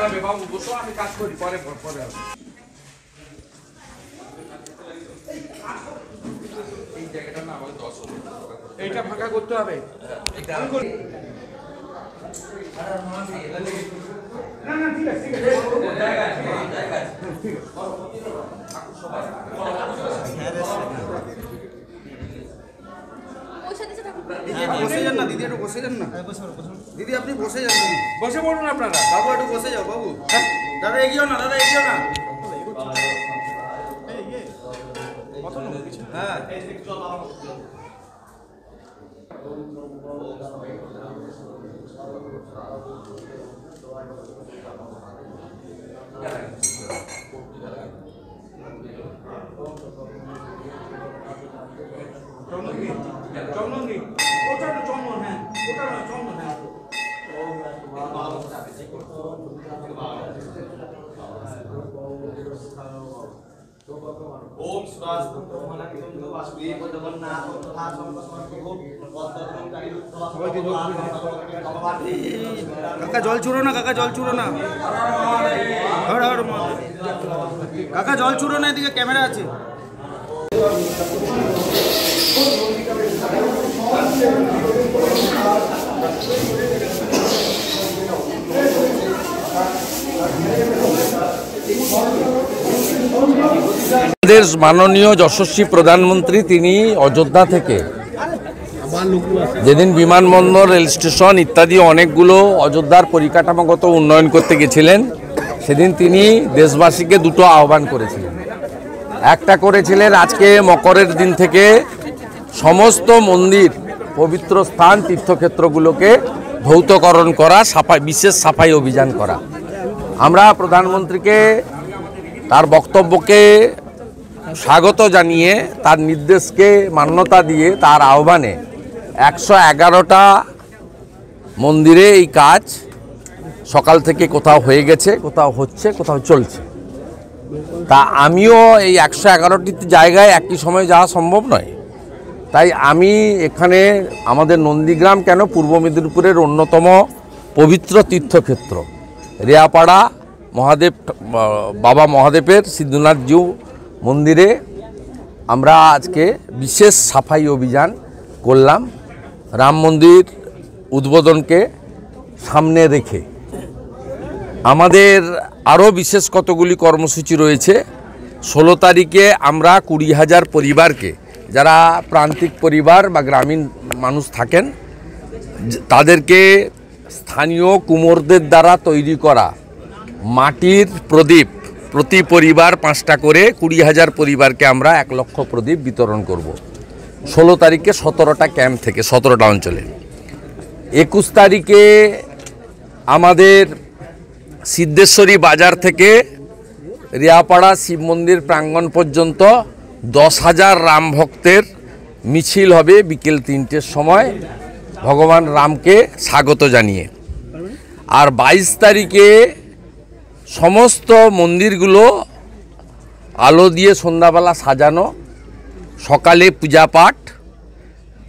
হবে বাবু, বসো, আমি কাজ করি, পরে পরে এই জায়গাটা না আমাদের 10 হবে, এইটা ফাঁকা করতে হবে। এটা না না ঠিক আছে, ঠিক আছে, জায়গা আছে, জায়গা আছে, ঠিক আছে। বসে যান না দিদি, একটু বসে যান না দিদি, আপনি বসে যান। বসে পড়ুন আপনারা। বাবু একটু বসে যাও বাবু। দাদা এগিয়েও না, দাদা এগিয়েও না। হ্যাঁ চন্দনদি, ওটা তো চন্দন, হ্যাঁ ওটা না চন্দন, হ্যাঁ ओम स्वास्ति मनकिंद वासुदेव जगन्नाथ तथा संतसमर्पो কাকা জল ছুড়ো না, কাকা জল ছুড়ো না, কাকা জল ছুড়ো না, এদিকে ক্যামেরা আছে। আমাদের মাননীয় যশস্বী প্রধানমন্ত্রী তিনি অযোধ্যা থেকে যেদিন বিমানবন্দর, রেল স্টেশন ইত্যাদি অনেকগুলো অযোধ্যার পরিকাঠামোগত উন্নয়ন করতে গেছিলেন, সেদিন তিনি দেশবাসীকে দুটো আহ্বান করেছিলেন। একটা করেছিলেন আজকে মকরের দিন থেকে সমস্ত মন্দির, পবিত্র স্থান, তীর্থক্ষেত্রগুলোকে ধৌতকরণ করা, সাফাই, বিশেষ সাফাই অভিযান করা। আমরা প্রধানমন্ত্রীকে তার বক্তব্যকে স্বাগত জানিয়ে, তার নির্দেশকে মান্যতা দিয়ে, তার আহ্বানে 111টা মন্দিরে এই কাজ সকাল থেকে কোথাও হয়ে গেছে, কোথাও হচ্ছে, কোথাও চলছে। তা আমিও এই 111টি জায়গায় একই সময় যাওয়া সম্ভব নয়, তাই আমি এখানে আমাদের নন্দীগ্রাম কেন, পূর্ব মেদিনীপুরের অন্যতম পবিত্র তীর্থক্ষেত্র রেয়াপাড়া মহাদেব, বাবা মহাদেবের সিদ্ধনাথজিউ মন্দিরে আমরা আজকে বিশেষ সাফাই অভিযান করলাম। রাম মন্দির উদ্বোধনকে সামনে রেখে আমাদের আরও বিশেষ কতগুলি কর্মসূচি রয়েছে। 16 তারিখে আমরা 20,000 পরিবারকে, যারা প্রান্তিক পরিবার বা গ্রামীণ মানুষ থাকেন, তাদেরকে স্থানীয় কুমোরদের দ্বারা তৈরি করা মাটির প্রদীপ, প্রতি পরিবার 5টা করে, 20,000 পরিবারকে আমরা 1 লক্ষ প্রদীপ বিতরণ করব 16 তারিখে 17টা ক্যাম্প থেকে, 17টা অঞ্চলে। 21 তারিখে আমাদের সিদ্ধেশ্বরী বাজার থেকে রেয়াপাড়া শিব মন্দির প্রাঙ্গণ পর্যন্ত 10,000 রাম ভক্তের মিছিল হবে বিকেল 3টের সময়, ভগবান রামকে স্বাগত জানিয়ে। আর 22 তারিখে সমস্ত মন্দিরগুলো আলো দিয়ে সন্ধ্যাবেলা সাজানো, সকালে পূজা পাঠ,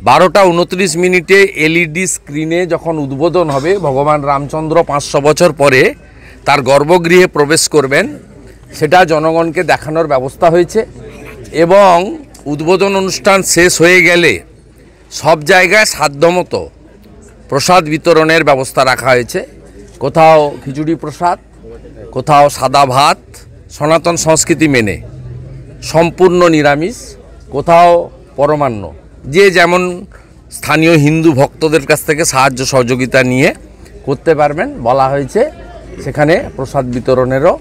12টা 29 মিনিটে এলইডি স্ক্রিনে যখন উদ্বোধন হবে, ভগবান রামচন্দ্র 500 বছর পরে তার গর্ভগৃহে প্রবেশ করবেন, সেটা জনগণকে দেখানোর ব্যবস্থা হয়েছে। এবং উদ্বোধন অনুষ্ঠান শেষ হয়ে গেলে সব জায়গায় সাধ্যমতো প্রসাদ বিতরণের ব্যবস্থা রাখা হয়েছে। কোথাও খিচুড়ি প্রসাদ, কোথাও সাদা ভাত, সনাতন সংস্কৃতি মেনে সম্পূর্ণ নিরামিষ, কোথাও পরমান্ন, যে যেমন স্থানীয় হিন্দু ভক্তদের কাছ থেকে সাহায্য সহযোগিতা নিয়ে করতে পারবেন বলা হয়েছে, সেখানে প্রসাদ বিতরণেরও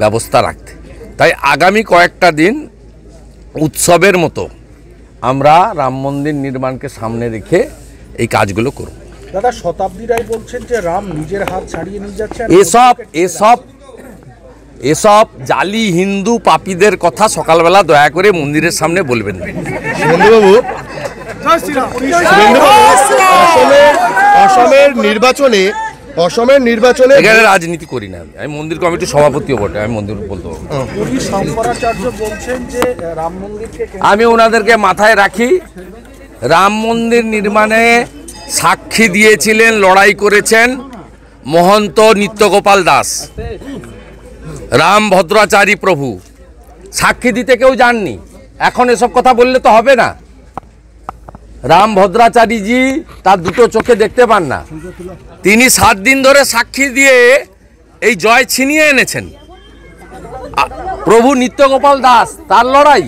ব্যবস্থা রাখতে। তাই আগামী কয়েকটা দিন উৎসবের মতো আমরা রাম মন্দির নির্মাণকে সামনে রেখে এই কাজগুলো করব। দাদা, শতাব্দী রায় বলছেন যে রাম নিজের হাত ছাড়িয়ে নিয়ে যাচ্ছেন। এসব জালি হিন্দু পাপীদের কথা সকালবেলা দয়া করে মন্দিরের সামনে বলবেন না। অসমের নির্বাচনে এখানে রাজনীতি করি না, আমি মন্দির কমিটির সভাপতিও বটে, আমি মন্দির বলতে পারবো। আমি ওনাদেরকে মাথায় রাখি, রাম মন্দির নির্মাণে সাক্ষী দিয়েছিলেন, লড়াই করেছেন মহন্ত নিত্যগোপাল দাস, রাম ভদ্রাচারী প্রভু সাক্ষী দিতে কেউ যাননি। এখন এসব কথা বললে তো হবে না। রাম ভদ্রাচারীজি তার দুটো চোখে দেখতে পান না, তিনি 7 দিন ধরে সাক্ষী দিয়ে এই জয় ছিনিয়ে এনেছেন। প্রভু নিত্যগোপাল দাস তার লড়াই,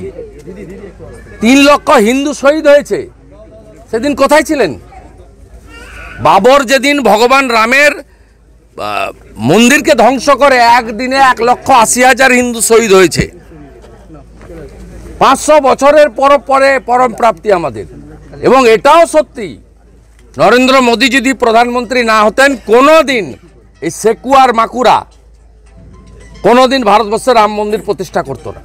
3 লক্ষ হিন্দু শহীদ হয়েছে, সেদিন কোথায় ছিলেন? বাবর যেদিন ভগবান রামের মন্দিরকে ধ্বংস করে একদিনে 1,80,000 হিন্দু শহীদ হয়েছে। 500 বছরের পরে পরম প্রাপ্তি আমাদের। এবং এটাও সত্যি, নরেন্দ্র মোদী যদি প্রধানমন্ত্রী না হতেন কোনোদিন এই সেকুয়ার মাকুরা কোনোদিন ভারতবর্ষে রাম মন্দির প্রতিষ্ঠা করতো না।